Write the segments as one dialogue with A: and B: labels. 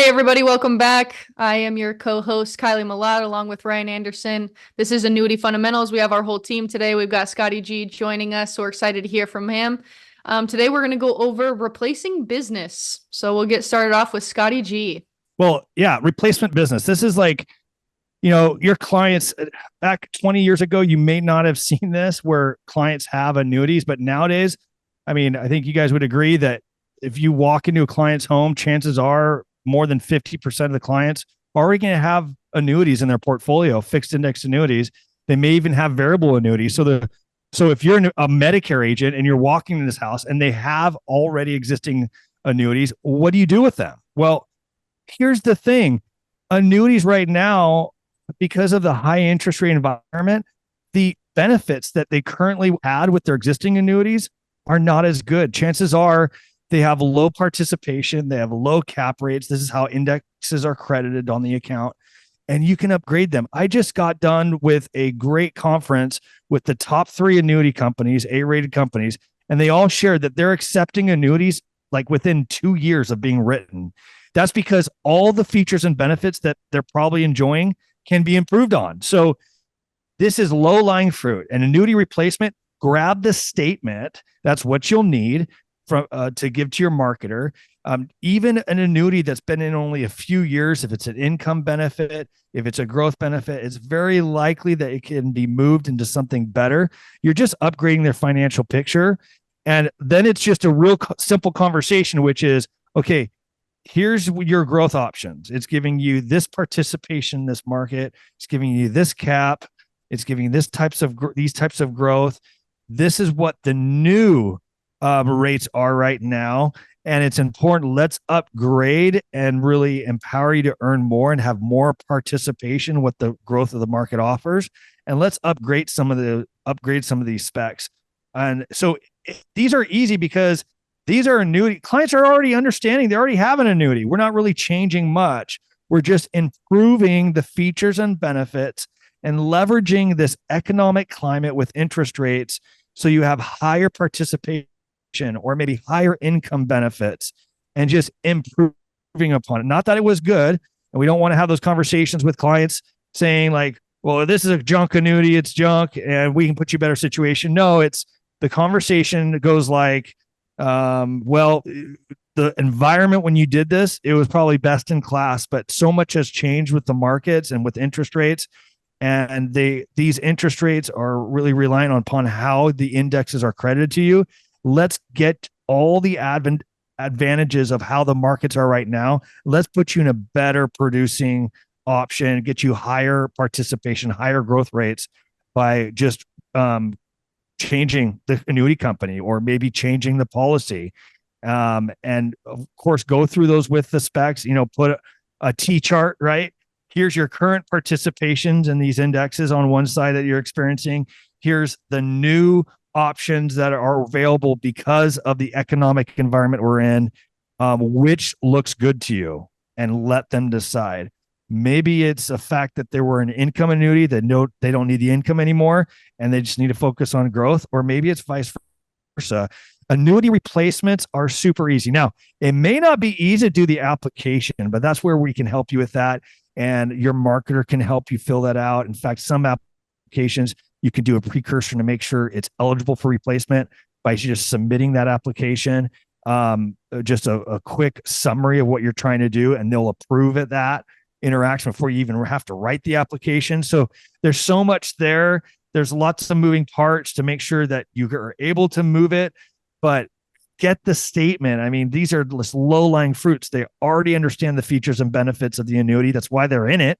A: Hey everybody, welcome back. I am your co-host Kylie Malott along with Ryan Anderson. This is Annuity Fundamentals. We have our whole team today. We've got Scotty G joining us, so we're excited to hear from him. Today we're going to go over replacing business. So we'll get started off with Scotty G.
B: Well, yeah, replacement business. This is like, your clients back 20 years ago, you may not have seen this where clients have annuities, but nowadays, I think you guys would agree that if you walk into a client's home, chances are more than 50% of the clients are already going to have annuities in their portfolio, fixed index annuities. They may even have variable annuities. So if you're a Medicare agent and you're walking in this house and they have already existing annuities, what do you do with them? Well, here's the thing. Annuities right now, because of the high interest rate environment, the benefits that they currently had with their existing annuities are not as good. Chances are they have low participation, they have low cap rates. This is how indexes are credited on the account, and you can upgrade them. I just got done with a great conference with the top 3 annuity companies, A-rated companies, and they all shared that they're accepting annuities like within 2 years of being written. That's because all the features and benefits that they're probably enjoying can be improved on. So this is low-lying fruit. An annuity replacement, grab the statement. That's what you'll need to give to your marketer. Even an annuity that's been in only a few years, if it's an income benefit, if it's a growth benefit, it's very likely that it can be moved into something better. You're just upgrading their financial picture. And then it's just a real simple conversation, which is, okay, here's your growth options. It's giving you this participation in this market. It's giving you this cap. It's giving you these types of growth. This is what the new rates are right now. And it's important. Let's upgrade and really empower you to earn more and have more participation with the growth of the market offers. And let's upgrade some of these specs. And so these are easy because these are annuity. Clients are already understanding. They already have an annuity. We're not really changing much. We're just improving the features and benefits and leveraging this economic climate with interest rates so you have higher participation or maybe higher income benefits and just improving upon it. Not that it was good. And we don't want to have those conversations with clients saying like, well, this is a junk annuity, it's junk, and we can put you in a better situation. No, it's the conversation that goes like, well, the environment when you did this, it was probably best in class, but so much has changed with the markets and with interest rates. And these interest rates are really reliant upon how the indexes are credited to you. Let's get all the advantages of how the markets are right now. Let's put you in a better producing option, get you higher participation, higher growth rates by just changing the annuity company or maybe changing the policy. And of course, go through those with the specs, put a T chart, right? Here's your current participations in these indexes on one side that you're experiencing. Here's the new options that are available because of the economic environment we're in, which looks good to you, and let them decide. Maybe it's a fact that they were an income annuity that they don't need the income anymore and they just need to focus on growth, or maybe it's vice versa. Annuity replacements are super easy. Now, it may not be easy to do the application, but that's where we can help you with that. And your marketer can help you fill that out. In fact, some applications, you can do a precursor to make sure it's eligible for replacement by just submitting that application. Just a quick summary of what you're trying to do, and they'll approve it, that interaction, before you even have to write the application. So there's so much there. There's lots of moving parts to make sure that you are able to move it, but get the statement. These are just low-lying fruits. They already understand the features and benefits of the annuity. That's why they're in it.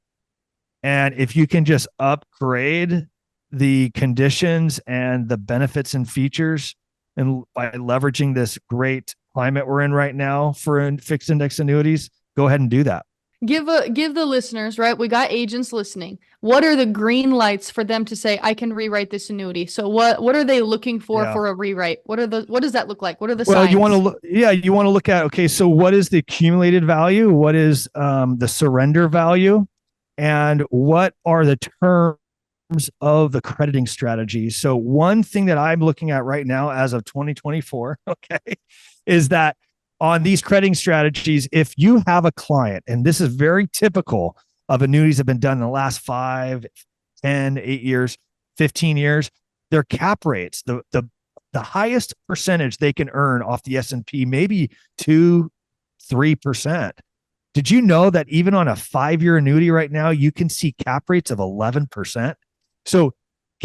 B: And if you can just upgrade the conditions and the benefits and features, and by leveraging this great climate we're in right now for fixed index annuities, go ahead and do that.
A: Give the listeners, right? We got agents listening. What are the green lights for them to say, I can rewrite this annuity? So what are they looking for a rewrite? What does that look like? What are the signs?
B: You want to look at, okay, so what is the accumulated value? What is the surrender value? And what are the terms of the crediting strategy? So one thing that I'm looking at right now as of 2024, okay, is that on these crediting strategies, if you have a client, and this is very typical of annuities that have been done in the last 5, 10, 8 years, 15 years, their cap rates, the highest percentage they can earn off the S&P, maybe 2-3%. Did you know that even on a 5-year annuity right now, you can see cap rates of 11%? So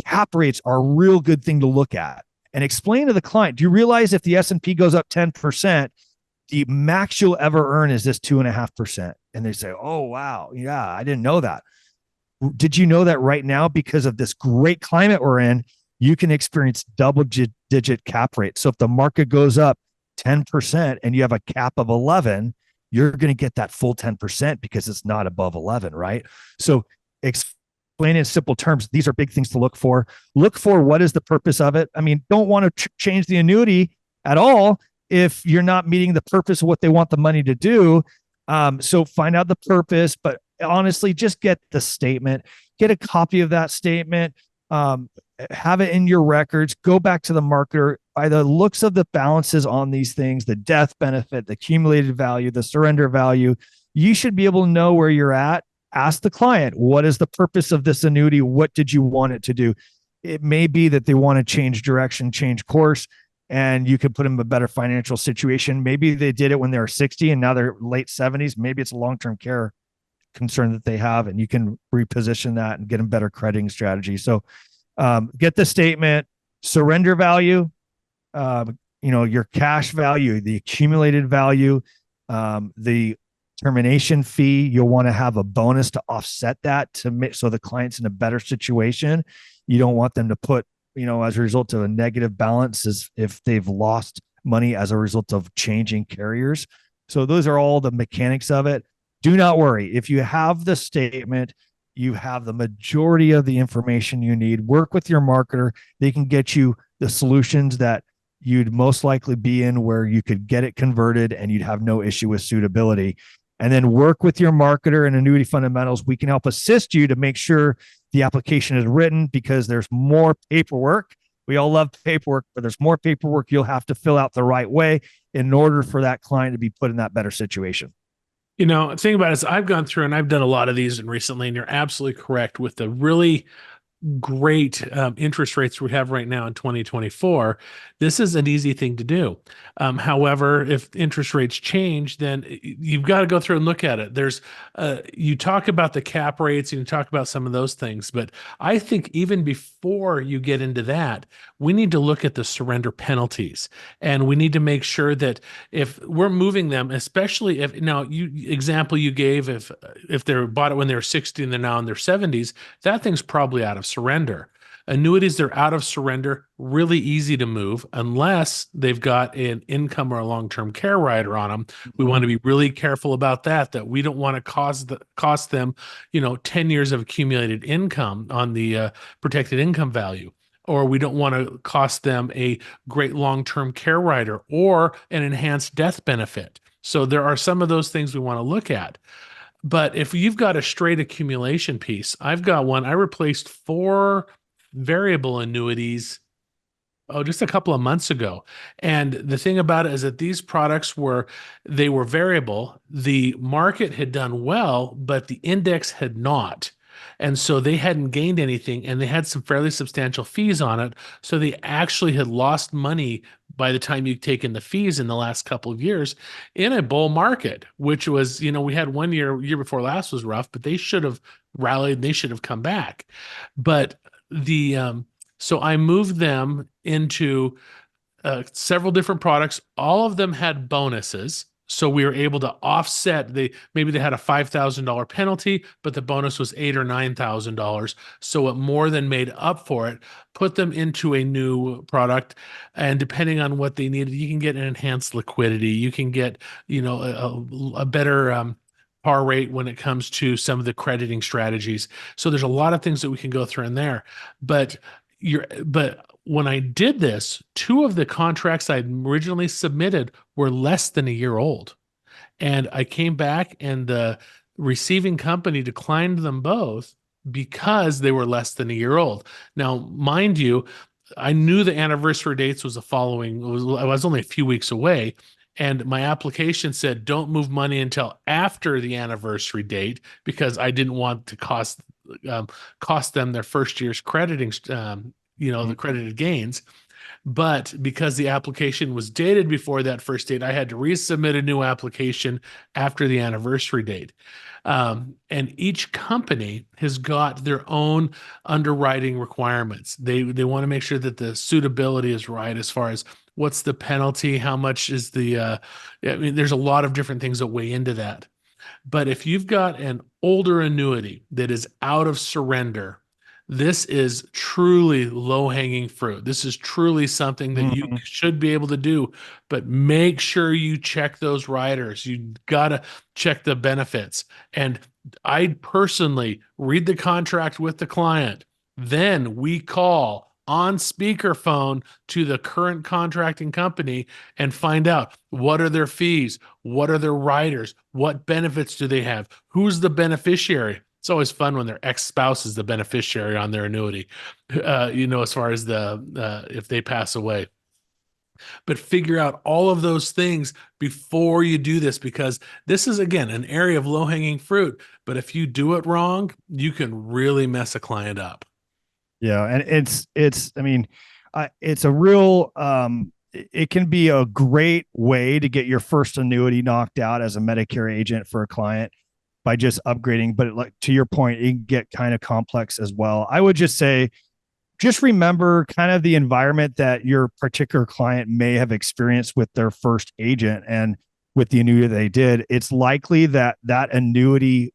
B: cap rates are a real good thing to look at and explain to the client. Do you realize if the S&P goes up 10%, the max you'll ever earn is this 2.5%? And they say, oh, wow. Yeah, I didn't know that. Did you know that right now, because of this great climate we're in, you can experience double-digit cap rates? So if the market goes up 10% and you have a cap of 11, you're going to get that full 10% because it's not above 11, right? So explain in simple terms, these are big things to look for. Look for what is the purpose of it. I mean, don't want to change the annuity at all if you're not meeting the purpose of what they want the money to do. So find out the purpose, but honestly, just get the statement, get a copy of that statement, have it in your records, go back to the marketer. By the looks of the balances on these things, the death benefit, the accumulated value, the surrender value, you should be able to know where you're at. Ask the client, what is the purpose of this annuity? What did you want it to do? It may be that they want to change direction, change course, and you could put them in a better financial situation. Maybe they did it when they were 60 and now they're late 70s. Maybe it's a long-term care concern that they have, and you can reposition that and get them better crediting strategy. So get the statement, surrender value, your cash value, the accumulated value, the termination fee. You'll want to have a bonus to offset that to make so the client's in a better situation. You don't want them to put, as a result of a negative balance, as if they've lost money as a result of changing carriers. So those are all the mechanics of it. Do not worry. If you have the statement, you have the majority of the information you need. Work with your marketer. They can get you the solutions that you'd most likely be in, where you could get it converted and you'd have no issue with suitability. And then work with your marketer and Annuity Fundamentals. We can help assist you to make sure the application is written, because there's more paperwork. We all love paperwork, but there's more paperwork you'll have to fill out the right way in order for that client to be put in that better situation.
C: The thing about it is I've gone through and I've done a lot of these recently, and you're absolutely correct with the really great interest rates we have right now in 2024. This is an easy thing to do. However, if interest rates change, then you've got to go through and look at it. There's you talk about the cap rates and you talk about some of those things, but I think even before you get into that, we need to look at the surrender penalties, and we need to make sure that if we're moving them, especially if example you gave, if they bought it when they were 60 and they're now in their 70s, that thing's probably out of surrender. Annuities, they're out of surrender, really easy to move unless they've got an income or a long-term care rider on them. We want to be really careful about that we don't want to cost them, 10 years of accumulated income on the protected income value. Or we don't want to cost them a great long-term care rider or an enhanced death benefit. So there are some of those things we want to look at. But if you've got a straight accumulation piece, I've got one. I replaced 4 variable annuities just a couple of months ago. And the thing about it is that these products were variable. The market had done well, but the index had not. And so they hadn't gained anything, and they had some fairly substantial fees on it. So they actually had lost money by the time you've taken the fees in the last couple of years in a bull market, which was, we had one year before last was rough, but they should have rallied. They should have come back. But so I moved them into several different products. All of them had bonuses. So we were able to offset maybe they had a $5,000 penalty, but the bonus was $8,000 or $9,000. So it more than made up for it. Put them into a new product, and depending on what they needed, you can get an enhanced liquidity. You can get, a better par rate when it comes to some of the crediting strategies. So there's a lot of things that we can go through in there. But when I did this, 2 of the contracts I originally submitted were less than a year old. And I came back and the receiving company declined them both because they were less than a year old. Now, mind you, I knew the anniversary dates was I was only a few weeks away. And my application said, don't move money until after the anniversary date, because I didn't want to cost them their first year's crediting, the credited gains. But because the application was dated before that first date, I had to resubmit a new application after the anniversary date. And each company has got their own underwriting requirements. They want to make sure that the suitability is right as far as what's the penalty, how much is there's a lot of different things that weigh into that. But if you've got an older annuity that is out of surrender, this is truly low-hanging fruit. This is truly something that you should be able to do, but make sure you check those riders. You got to check the benefits. And I personally read the contract with the client. Then we call on speakerphone to the current contracting company and find out what are their fees, what are their riders, what benefits do they have, who's the beneficiary. It's always fun when their ex-spouse is the beneficiary on their annuity, as far as if they pass away. But figure out all of those things before you do this, because this is, again, an area of low-hanging fruit. But if you do it wrong, you can really mess a client up.
B: Yeah. And it's a real, it can be a great way to get your first annuity knocked out as a Medicare agent for a client by just upgrading. But like to your point, it can get kind of complex as well. I would just say, just remember kind of the environment that your particular client may have experienced with their first agent and with the annuity they did. It's likely that that annuity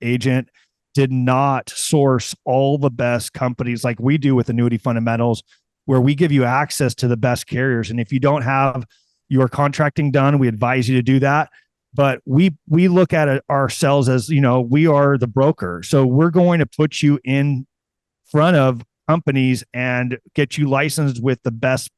B: agent did not source all the best companies like we do with Annuity Fundamentals, where we give you access to the best carriers. And if you don't have your contracting done, we advise you to do that. But we look at it ourselves as, we are the broker. So we're going to put you in front of companies and get you licensed with the best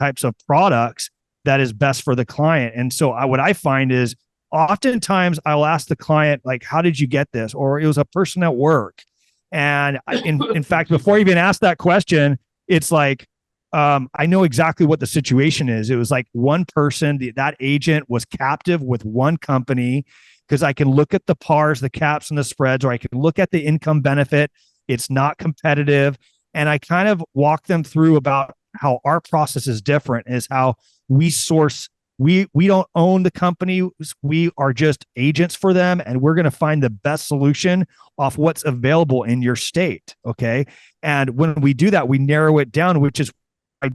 B: types of products that is best for the client. And so what I find is oftentimes I'll ask the client, like, how did you get this? Or it was a person at work. And in fact, before I even ask that question, it's like, I know exactly what the situation is. It was like one person, that agent was captive with one company, because I can look at the pars, the caps, and the spreads, or I can look at the income benefit. It's not competitive. And I kind of walk them through about how our process is different, is how we source. We don't own the company. We are just agents for them. And we're going to find the best solution off what's available in your state. Okay. And when we do that, we narrow it down, which is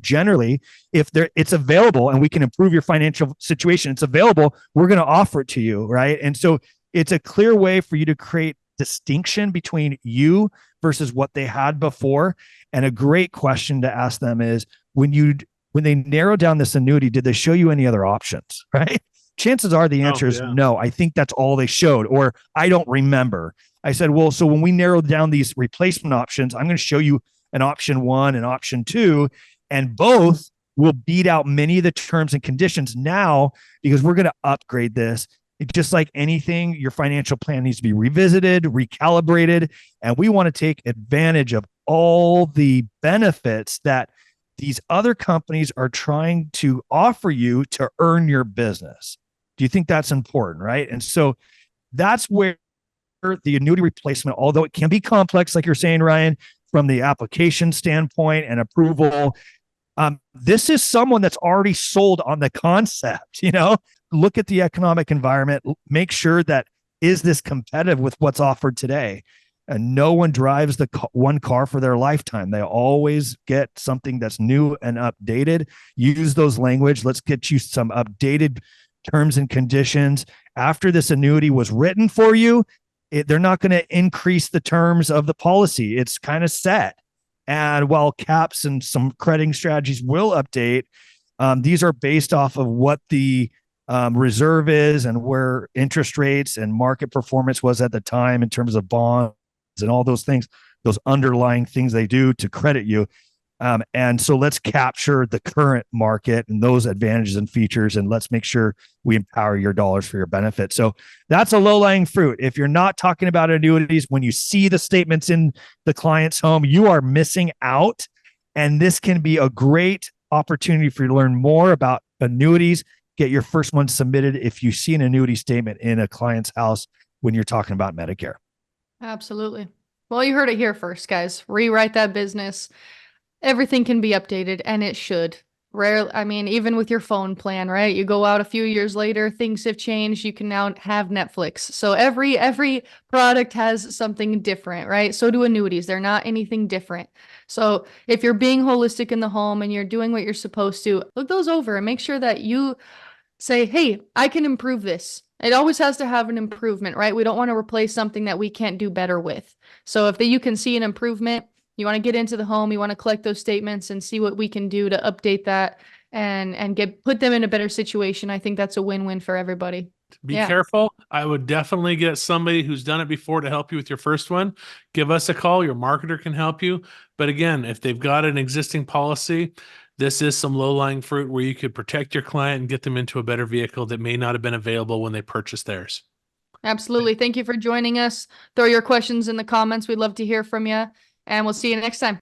B: generally, if it's available and we can improve your financial situation, it's available, we're going to offer it to you. Right. And so it's a clear way for you to create distinction between you versus what they had before. And a great question to ask them is, when they narrow down this annuity, did they show you any other options? Right. Chances are the answer is no. I think that's all they showed, or I don't remember. I said, well, so when we narrow down these replacement options, I'm going to show you an option 1 and option 2. And both will beat out many of the terms and conditions now, because we're going to upgrade this. It's just like anything, your financial plan needs to be revisited, recalibrated, and we want to take advantage of all the benefits that these other companies are trying to offer you to earn your business. Do you think that's important, right? And so that's where the annuity replacement, although it can be complex, like you're saying, Ryan, from the application standpoint and approval, this is someone that's already sold on the concept. Look at the economic environment, make sure that, is this competitive with what's offered today? And no one drives one car for their lifetime. They always get something that's new and updated. Use those language. Let's get you some updated terms and conditions. After this annuity was written for you, they're not going to increase the terms of the policy. It's kind of set. And while caps and some crediting strategies will update, these are based off of what the reserve is and where interest rates and market performance was at the time in terms of bonds and all those things, those underlying things they do to credit you. And so let's capture the current market and those advantages and features, and let's make sure we empower your dollars for your benefit. So that's a low-lying fruit. If you're not talking about annuities, when you see the statements in the client's home, you are missing out. And this can be a great opportunity for you to learn more about annuities get your first one submitted if you see an annuity statement in a client's house when you're talking about Medicare.
A: Absolutely. Well, you heard it here first, guys. Rewrite that business. Everything can be updated, and it should. I mean, even with your phone plan, right? You go out a few years later, things have changed. You can now have Netflix. So every product has something different, right? So do annuities. They're not anything different. So if you're being holistic in the home and you're doing what you're supposed to, look those over and make sure that you say, hey, I can improve this. It always has to have an improvement, right? We don't want to replace something that we can't do better with. So if you can see an improvement, you want to get into the home, you want to collect those statements and see what we can do to update that and put them in a better situation. I think that's a win-win for everybody.
C: Be careful. I would definitely get somebody who's done it before to help you with your first one. Give us a call. Your marketer can help you. But again, if they've got an existing policy, this is some low-lying fruit where you could protect your client and get them into a better vehicle that may not have been available when they purchased theirs.
A: Absolutely. Thank you for joining us. Throw your questions in the comments. We'd love to hear from you, and we'll see you next time.